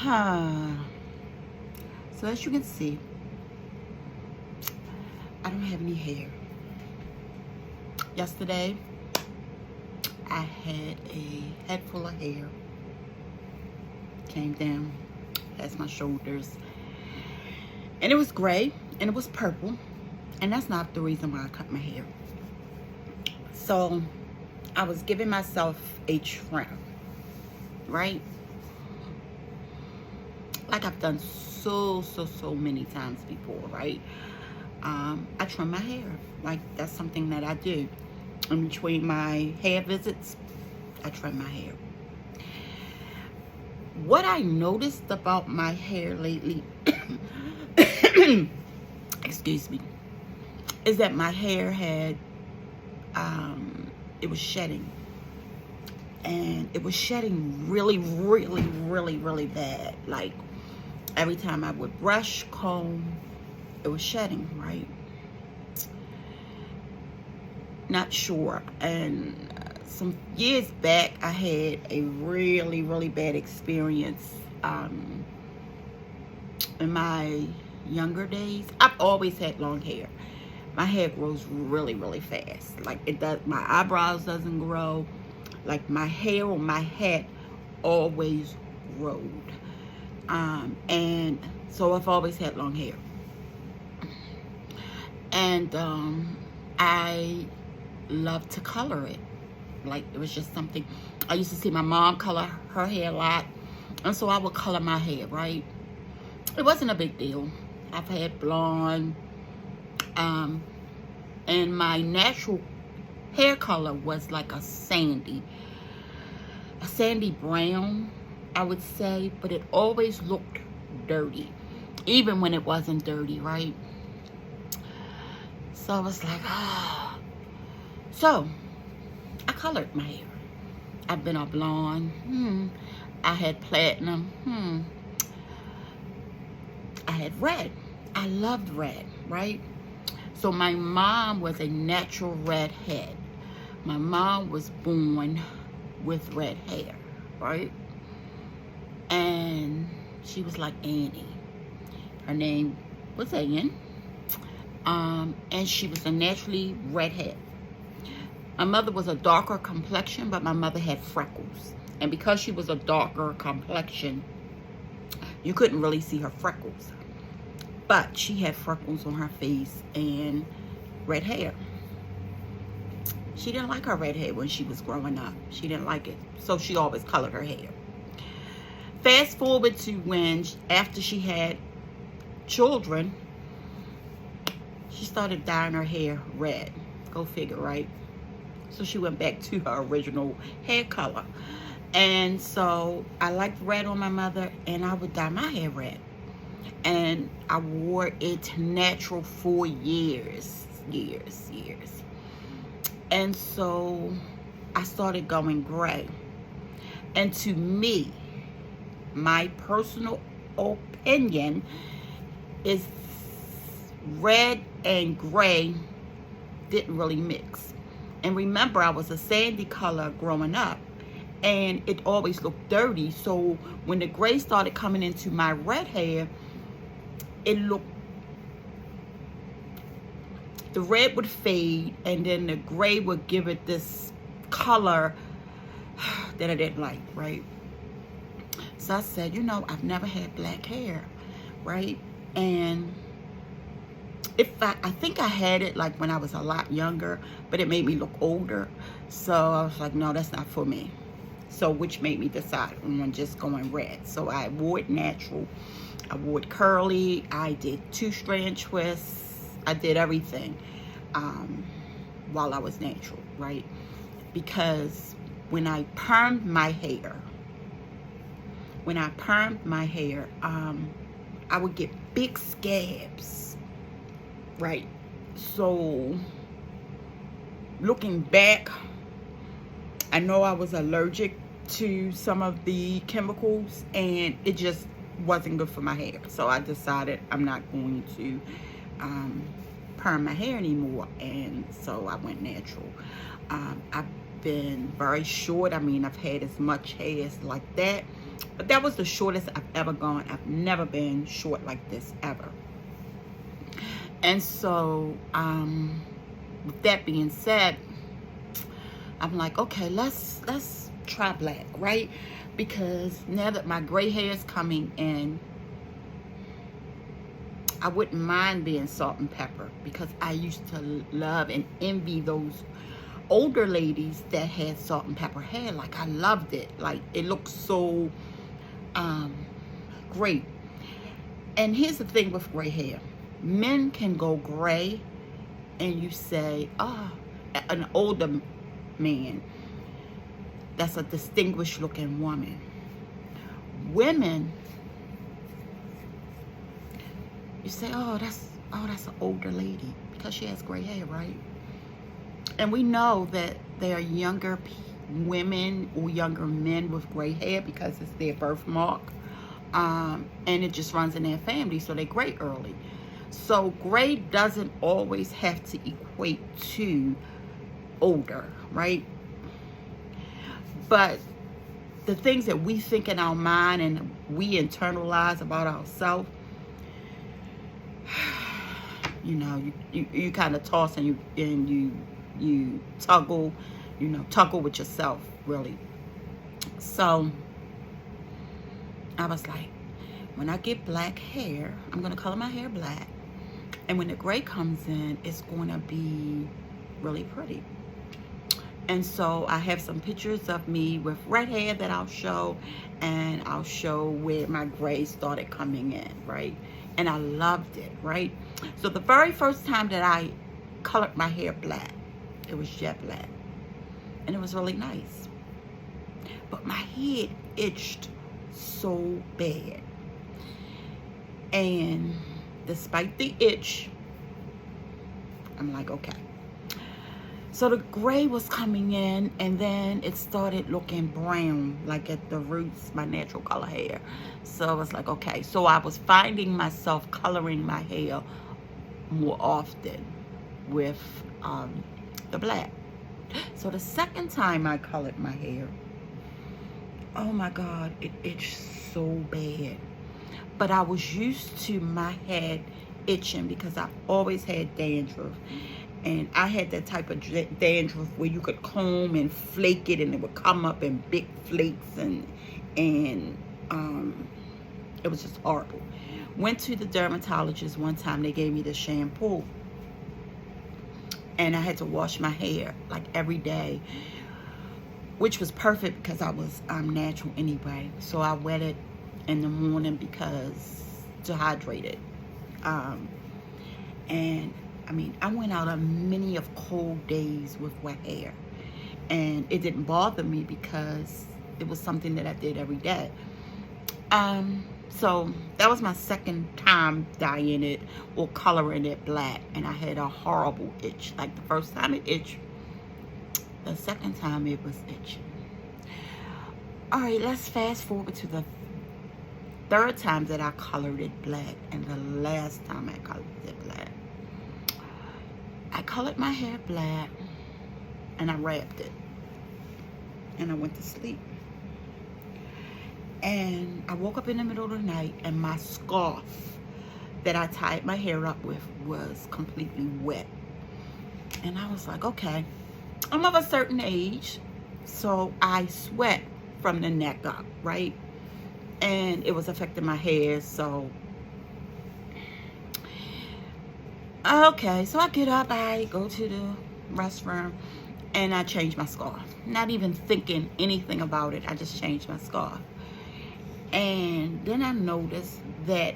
So as you can see, I don't have any hair. Yesterday, I had a head full of hair. Came down past my shoulders. And it was gray and it was purple. And that's not the reason why I cut my hair. So I was giving myself a trim, right? Like I've done so many times before, right? I trim my hair. Like that's something that I do. In between my hair visits, I trim my hair. What I noticed about my hair lately, excuse me, is that my hair had, it was shedding. And it was shedding really bad. Like every time I would brush, comb, it was shedding, right? Not sure. And some years back, I had a really bad experience in my younger days. I've always had long hair. My hair grows really fast. Like it does, my eyebrows doesn't grow. Like my hair on my head always growed. And so I've always had long hair. And I love to color it. Like it was just something, I used to see my mom color her hair a lot. And so I would color my hair, right? It wasn't a big deal. I've had blonde. And my natural hair color was like a sandy brown, I would say, but it always looked dirty, even when it wasn't dirty, right? So I was like, ah. So I colored my hair. I've been a blonde. I had platinum. I had red. I loved red, right? So my mom was a natural redhead. My mom was born with red hair, right? And she was like Annie. Her name was Ann. And she was a naturally redhead. My mother was a darker complexion, but my mother had freckles. And because she was a darker complexion, you couldn't really see her freckles. But she had freckles on her face and red hair. She didn't like her red hair when she was growing up. She didn't like it. So she always colored her hair. Fast forward to when, after she had children, she started dyeing her hair red. Go figure, right? So she went back to her original hair color. And so I liked red on my mother, and I would dye my hair red. And I wore it natural for years. And so I started going gray. And to me, my personal opinion is red and gray didn't really mix. And remember, I was a sandy color growing up, and it always looked dirty. So when the gray started coming into my red hair, it looked, the red would fade and then the gray would give it this color that I didn't like, right? So I said, you know, I've never had black hair, right? And I think I had it like when I was a lot younger, but it made me look older. So I was like, no, that's not for me. So which made me decide on just going red. So I wore it natural. I wore it curly. I did 2-strand twists. I did everything while I was natural, right? Because when I permed my hair, I would get big scabs, right? So looking back, I know I was allergic to some of the chemicals, and it just wasn't good for my hair. So I decided I'm not going to perm my hair anymore, and so I went natural. I've been very short. I mean, I've had as much hair as like that, But that was the shortest I've ever gone. I've never been short like this ever. And so, with that being said, I'm like, okay, let's try black, right? Because now that my gray hair is coming in, I wouldn't mind being salt and pepper, because I used to love and envy those older ladies that had salt and pepper hair. Like, I loved it. Like, it looked so great. And here's the thing with gray hair. Men can go gray and you say, an older man, that's a distinguished looking woman. Women, you say, oh, that's an older lady, because she has gray hair, right? And we know that there are younger women or younger men with gray hair because it's their birthmark, and it just runs in their family, so they're gray early. So gray doesn't always have to equate to older, right? But the things that we think in our mind and we internalize about ourselves, you know, you kind of toss and you tuggle, tuggle with yourself, really. So I was like, when I get black hair, I'm gonna color my hair black, and when the gray comes in, it's gonna be really pretty. And so I have some pictures of me with red hair that I'll show, and I'll show where my gray started coming in, right? And I loved it, right? So the very first time that I colored my hair black, it was jet black, and it was really nice. But my head itched so bad. And despite the itch, I'm like, okay. So the gray was coming in, and then it started looking brown, like at the roots, my natural color hair. So I was like, okay. So I was finding myself coloring my hair more often with the black. So the second time I colored my hair, oh my God, it itched so bad. But I was used to my head itching because I've always had dandruff. And I had that type of dandruff where you could comb and flake it, and it would come up in big flakes, and it was just horrible. Went to the dermatologist one time. They gave me the shampoo, and I had to wash my hair like every day, which was perfect because I was natural anyway. So I wet it in the morning because to hydrate it. And I mean, I went out on many of cold days with wet hair, and it didn't bother me because it was something that I did every day. So that was my second time dyeing it or coloring it black, and I had a horrible itch. Like the first time it itched, the second time it was itching. All right, let's fast forward to the third time that I colored it black, and the last time I colored it black. I colored my hair black, and I wrapped it, and I went to sleep. And I woke up in the middle of the night, and my scarf that I tied my hair up with was completely wet. And I was like, okay, I'm of a certain age, so I sweat from the neck up, right? And it was affecting my hair, so okay, so I get up, I go to the restroom, and I change my scarf. Not even thinking anything about it, I just changed my scarf. And then I noticed that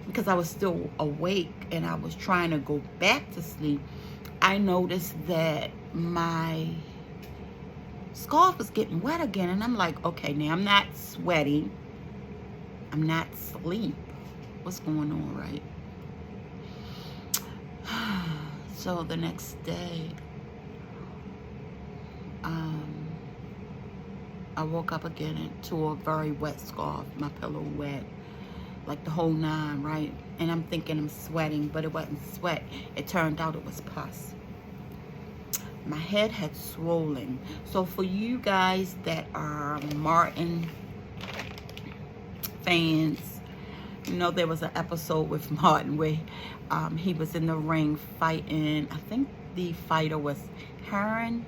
because I was still awake and I was trying to go back to sleep, I noticed that my scarf was getting wet again. And I'm like, okay, now I'm not sweating, I'm not asleep. What's going on, right? So the next day, I woke up again into a very wet scarf, my pillow wet, like the whole nine, right? And I'm thinking I'm sweating, but it wasn't sweat. It turned out it was pus. my head had swollen. So for you guys that are Martin fans, you know there was an episode with Martin where he was in the ring fighting, I think the fighter was Heron,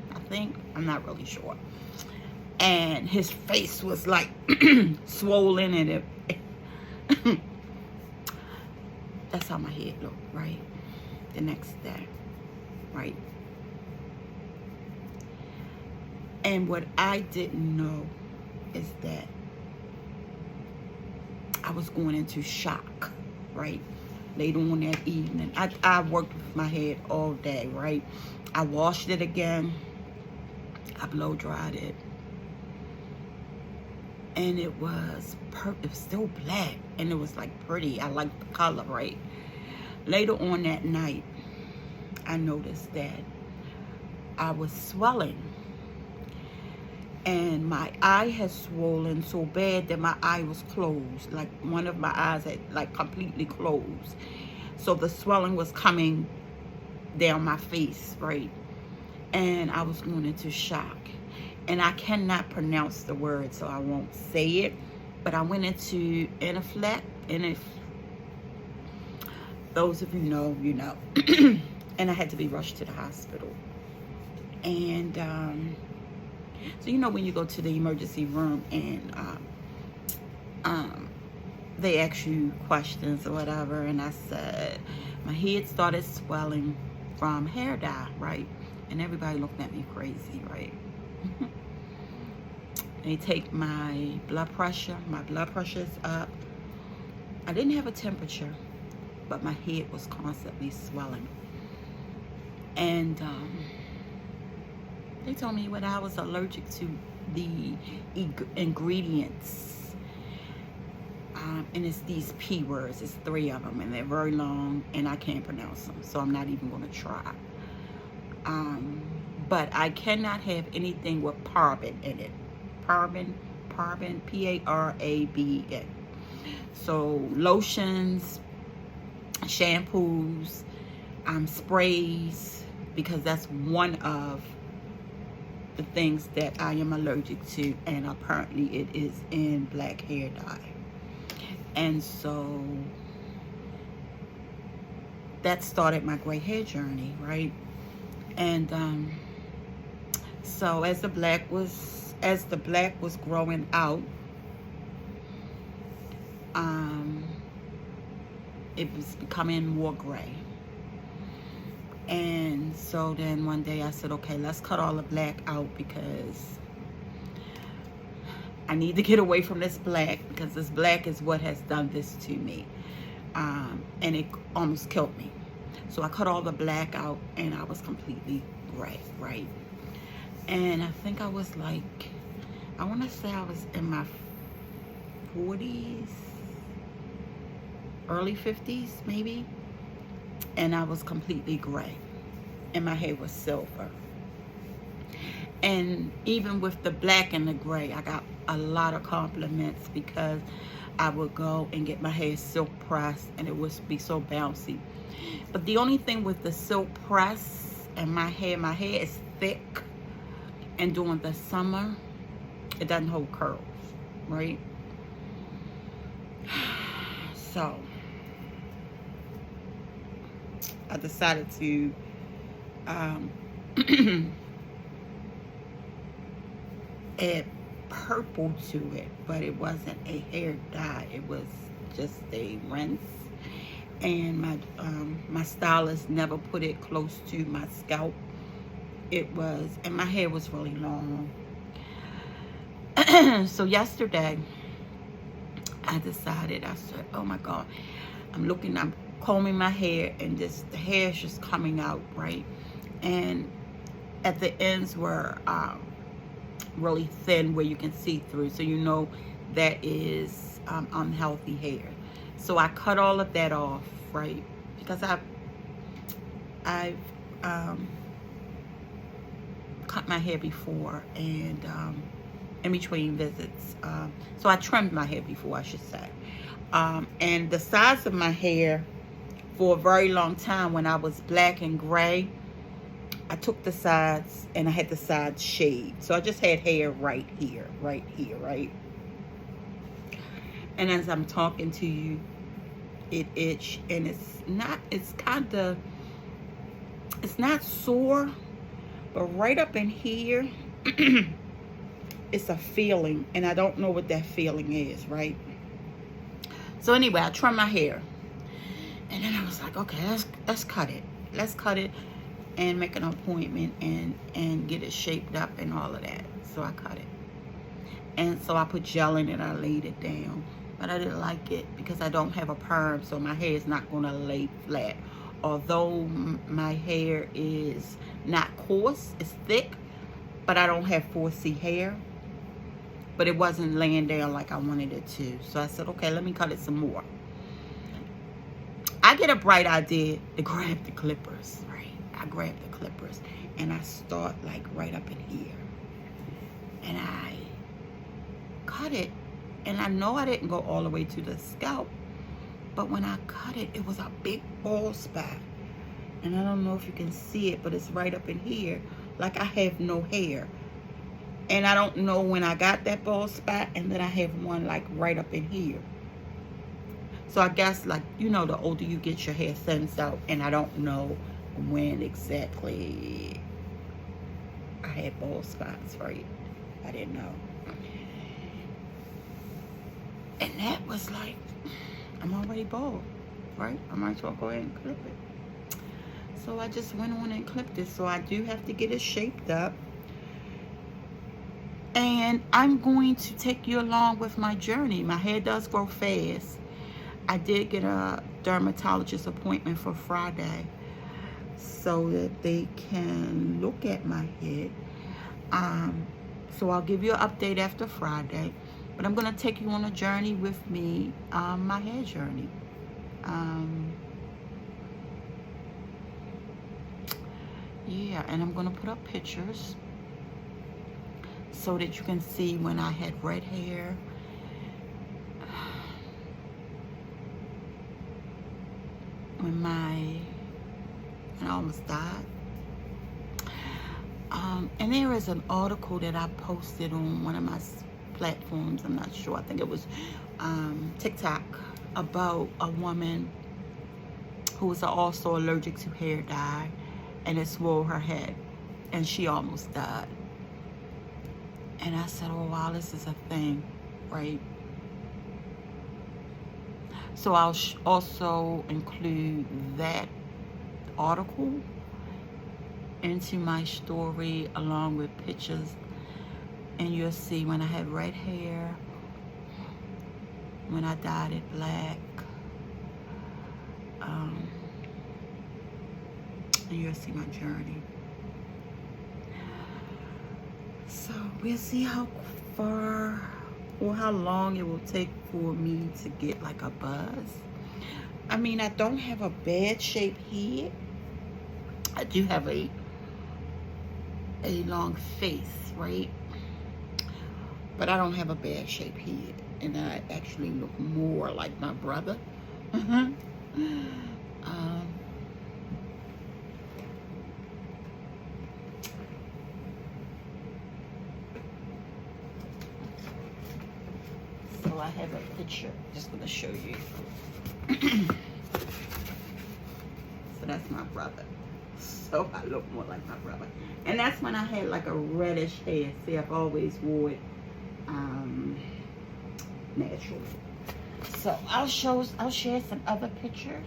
I'm not really sure. And his face was like swollen, and it that's how my head looked, right? The next day, right? And what I didn't know is that I was going into shock, right? Later on that evening, I worked with my head all day, right? I washed it again. I blow dried it. And it was still black, and it was like pretty. I liked the color, right? Later on that night, I noticed that I was swelling, and my eye had swollen so bad that my eye was closed. Like one of my eyes had like completely closed. So the swelling was coming down my face, right? And I was going into shock. And I cannot pronounce the word, so I won't say it. But I went into anaphylactic. Those of you know, you know. And I had to be rushed to the hospital. And so you know when you go to the emergency room and they ask you questions or whatever, and I said my head started swelling from hair dye, right? And everybody looked at me crazy, right? They take my blood pressure. My blood pressure's up. I didn't have a temperature, but my head was constantly swelling. And they told me when I was allergic to the ingredients. And it's these P words. It's 3 of them, and they're very long, and I can't pronounce them, so I'm not even going to try. But I cannot have anything with paraben in it. Paraben, P-A-R-A-B-E-N. So lotions, shampoos, sprays, because that's one of the things that I am allergic to, and apparently it is in black hair dye. And so that started my gray hair journey, right? And so as the black was growing out, it was becoming more gray. And so then one day I said, okay, let's cut all the black out because I need to get away from this black, because this black is what has done this to me. And it almost killed me. So I cut all the black out, and I was completely gray, right? And I think I was like, I want to say I was in my 40s, early 50s maybe. And I was completely gray, and my hair was silver. And even with the black and the gray, I got a lot of compliments because I would go and get my hair silk pressed, and it would be so bouncy. But the only thing with the silk press and my hair is thick, and during the summer, it doesn't hold curls, right? So I decided to add purple to it, but it wasn't a hair dye. It was just a rinse. And my stylist never put it close to my scalp. It was, and my hair was really long. So yesterday, I decided, I said, oh my God, I'm combing my hair, and the hair is just coming out, right? And at the ends were really thin, where you can see through, so you know that is unhealthy hair. So I cut all of that off, right? Because I've cut my hair before, and in between visits, so I trimmed my hair before, I should say. And the size of my hair for a very long time, when I was black and gray, I took the sides and I had the sides shaved. So I just had hair right here, right? And as I'm talking to you, it itched, and it's not sore, but right up in here, it's a feeling, and I don't know what that feeling is, right? So anyway, I trimmed my hair, and then I was like, okay, let's cut it. Let's cut it and make an appointment and get it shaped up and all of that. So I cut it. And so I put gel in it, I laid it down. But I didn't like it because I don't have a perm, so my hair is not gonna lay flat. Although my hair is not coarse, it's thick, but I don't have 4C hair. But it wasn't laying down like I wanted it to. So I said, okay, let me cut it some more. I get a bright idea to grab the clippers, right? I grab the clippers and I start like right up in here. And I cut it. And I know I didn't go all the way to the scalp. But when I cut it, it was a big bald spot. And I don't know if you can see it, but it's right up in here. Like I have no hair. And I don't know when I got that bald spot. And then I have one like right up in here. So I guess, like, you know, the older you get, your hair thins out. And I don't know when exactly I had bald spots, right? I didn't know. And that was like, I'm already bald, right? I might as well go ahead and clip it. So I just went on and clipped it. So I do have to get it shaped up. And I'm going to take you along with my journey. My hair does grow fast. I did get a dermatologist appointment for Friday so that they can look at my head. So I'll give you an update after Friday. But I'm going to take you on a journey with me, my hair journey. Yeah, and I'm going to put up pictures so that you can see when I had red hair. When I almost died. And there is an article that I posted on one of my platforms. I'm not sure. I think it was TikTok, about a woman who was also allergic to hair dye, and it swole her head, and she almost died. And I said, oh wow, this is a thing, right? So I'll also include that article into my story along with pictures, and you'll see when I had red hair, when I dyed it black, and you'll see my journey. So we'll see how far or how long it will take for me to get like a buzz. I mean, I don't have a bad shaped head. I do have a long face, right? But I don't have a bad shaped head, and I actually look more like my brother. So I have a picture, just gonna show you. So that's my brother. So I look more like my brother. And that's when I had like a reddish hair. See, I've always wore it natural. So I'll share some other pictures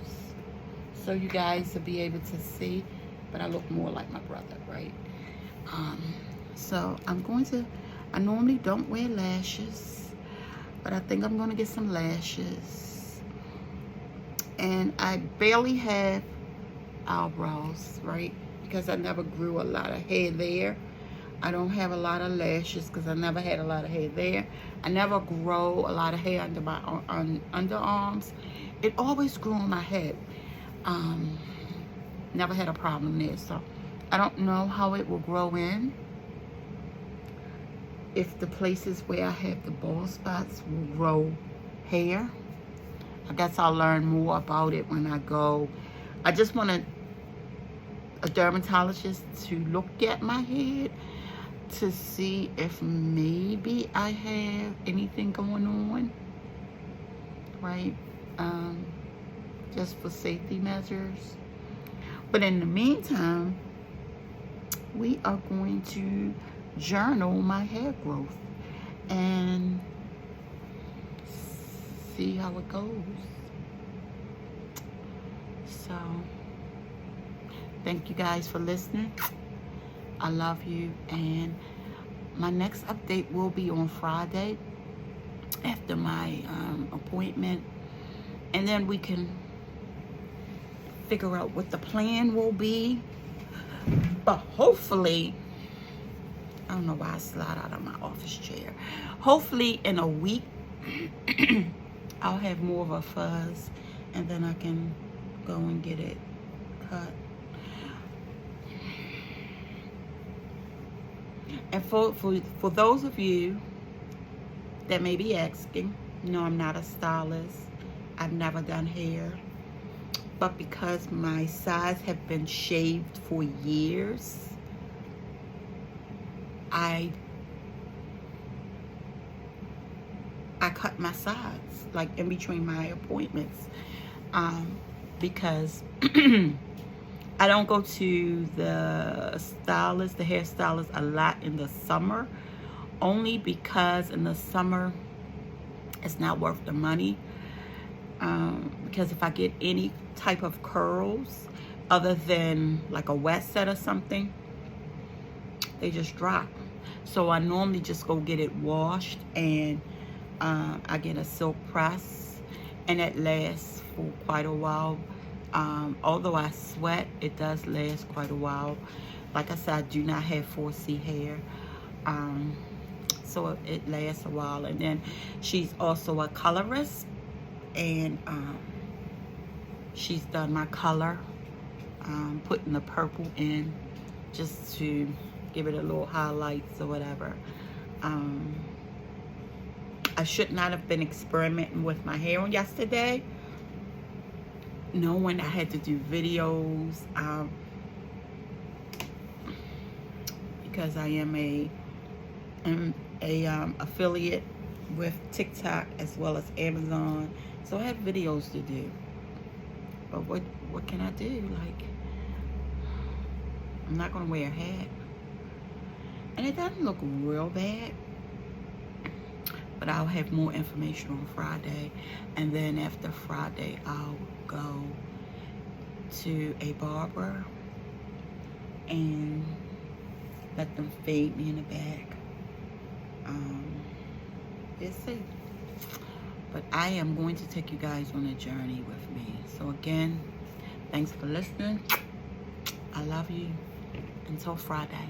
so you guys will be able to see. But I look more like my brother, right? So I normally don't wear lashes, but I think I'm gonna get some lashes. And I barely have eyebrows, right? Because I never grew a lot of hair there. I don't have a lot of lashes because I never had a lot of hair there. I never grow a lot of hair under my underarms. It always grew on my head. Never had a problem there. So I don't know how it will grow in. If the places where I have the bald spots will grow hair. I guess I'll learn more about it when I go. I just want to a dermatologist to look at my head to see if maybe I have anything going on, right? Just for safety measures. But in the meantime, we are going to journal my hair growth and see how it goes. So, thank you guys for listening. I love you, and my next update will be on Friday after my appointment, and then we can figure out what the plan will be. But hopefully, I don't know why I slide out of my office chair. Hopefully in a week, I'll have more of a fuzz, and then I can go and get it cut. And for those of you that may be asking, no, I'm not a stylist. I've never done hair. But because my sides have been shaved for years, I cut my sides, like in between my appointments, because I don't go to the hairstylist a lot in the summer, only because in the summer it's not worth the money. Because if I get any type of curls other than like a wet set or something, they just drop. So I normally just go get it washed, and I get a silk press, and it lasts for quite a while. Although I sweat, it does last quite a while. Like I said, I do not have 4C hair, so it lasts a while. And then she's also a colorist, and she's done my color, putting the purple in just to give it a little highlights or whatever. I should not have been experimenting with my hair on yesterday, knowing I had to do videos, because I am a affiliate with TikTok as well as Amazon, so I had videos to do. But what can I do? Like, I'm not gonna wear a hat, and it doesn't look real bad. But I'll have more information on Friday, and then after Friday I'll go to a barber and let them fade me in the back. We'll see. But I am going to take you guys on a journey with me. So again, thanks for listening. I love you. Until Friday.